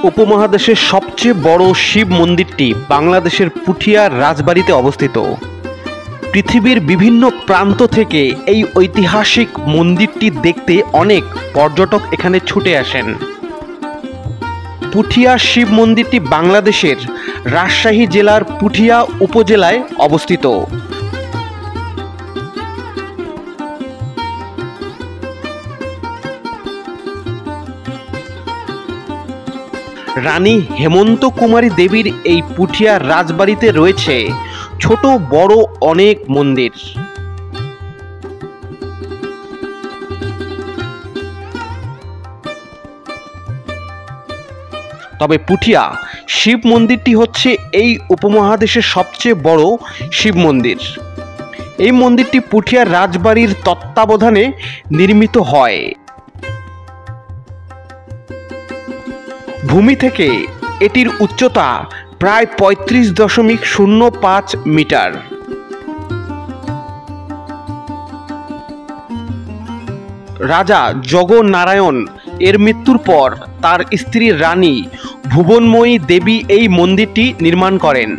উপমহাদেশের সবচেয়ে বড় শিব মন্দিরটি বাংলাদেশের পুঠিয়ার রাজবাড়িতে অবস্থিত। পৃথিবীর বিভিন্ন প্রান্ত থেকে এই ঐতিহাসিক মন্দিরটি দেখতে অনেক পর্যটক এখানে ছুটে আসেন। পুঠিয়া শিব মন্দিরটি বাংলাদেশের রাজশাহী জেলার পুঠিয়া উপজেলায় অবস্থিত। রানী হেমন্ত কুমারী দেবীর এই পুঠিয়া রাজবাড়িতে রয়েছে ছোট বড় অনেক মন্দির। তবে পুঠিয়া শিব মন্দিরটি হচ্ছে এই উপমহাদেশের সবচেয়ে বড় শিব মন্দির। এই মন্দিরটি পুঠিয়া রাজবাড়ির তত্ত্বাবধানে নির্মিত হয়। ভূমি থেকে এটির উচ্চতা প্রায় ৩৫.০৫ মিটার। রাজা জগনারায়ণ এর মৃত্যুর পর তার স্ত্রী রানী ভুবনময়ী দেবী এই মন্দিরটি নির্মাণ করেন।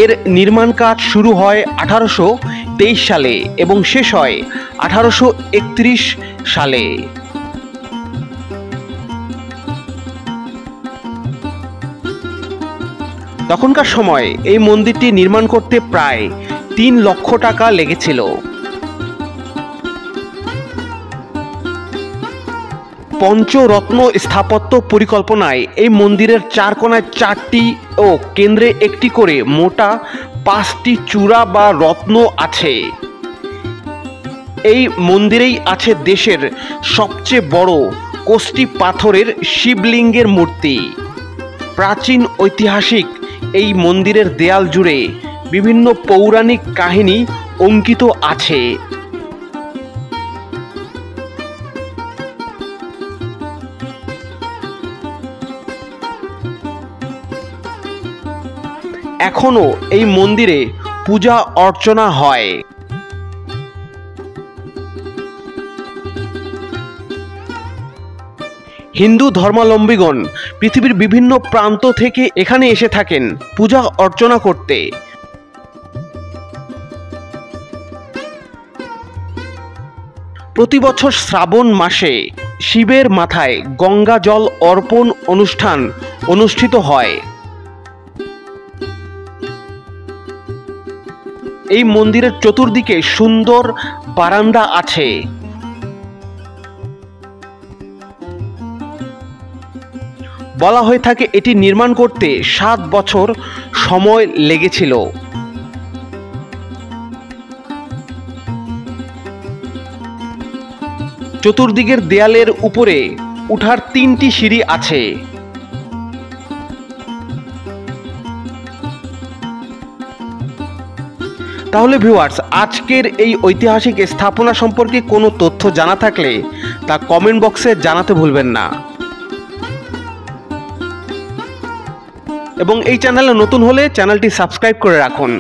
এর নির্মাণ কাজ শুরু হয় ১৮২৩ সালে এবং শেষ হয় ১৮৩১ সালে। তখনকার সময় এই মন্দিরটি নির্মাণ করতে প্রায় ৩ লক্ষ টাকা লেগেছিল। পঞ্চরত্ন স্থাপত্য পরিকল্পনায় এই মন্দিরের ৪ কোণায় ৪টি ও কেন্দ্রে একটি করে মোটা ৫টি চূড়া বা রত্ন আছে। এই মন্দিরেই আছে দেশের সবচেয়ে বড় কোষ্টি পাথরের শিবলিঙ্গের মূর্তি। প্রাচীন ঐতিহাসিক এই মন্দিরের দেয়াল জুড়ে বিভিন্ন পৌরাণিক কাহিনী অঙ্কিত আছে। এখনো এই মন্দিরে পূজা অর্চনা হয়। হিন্দু ধর্মাবলম্বীগণ পৃথিবীর বিভিন্ন প্রান্ত থেকে এখানে এসে থাকেন পূজা অর্চনা করতে। প্রতি বছর শ্রাবণ মাসে শিবের মাথায় গঙ্গা জল অর্পণ অনুষ্ঠান অনুষ্ঠিত হয়। এই মন্দিরের চতুর্দিকে সুন্দর বারান্দা আছে। বলা হয়ে থাকে এটি নির্মাণ করতে ৭ বছর সময় লেগেছিল। চতুর্দিকের দেয়ালের উপরে উঠার ৩টি সিঁড়ি আছে। তাহলে ভিউয়ার্স, আজকের এই ঐতিহাসিক স্থাপনা সম্পর্কে কোনো তথ্য জানা থাকলে তা কমেন্ট বক্সে জানাতে ভুলবেন না। এবং এই চ্যানেলে নতুন হলে চ্যানেলটি সাবস্ক্রাইব করে রাখুন।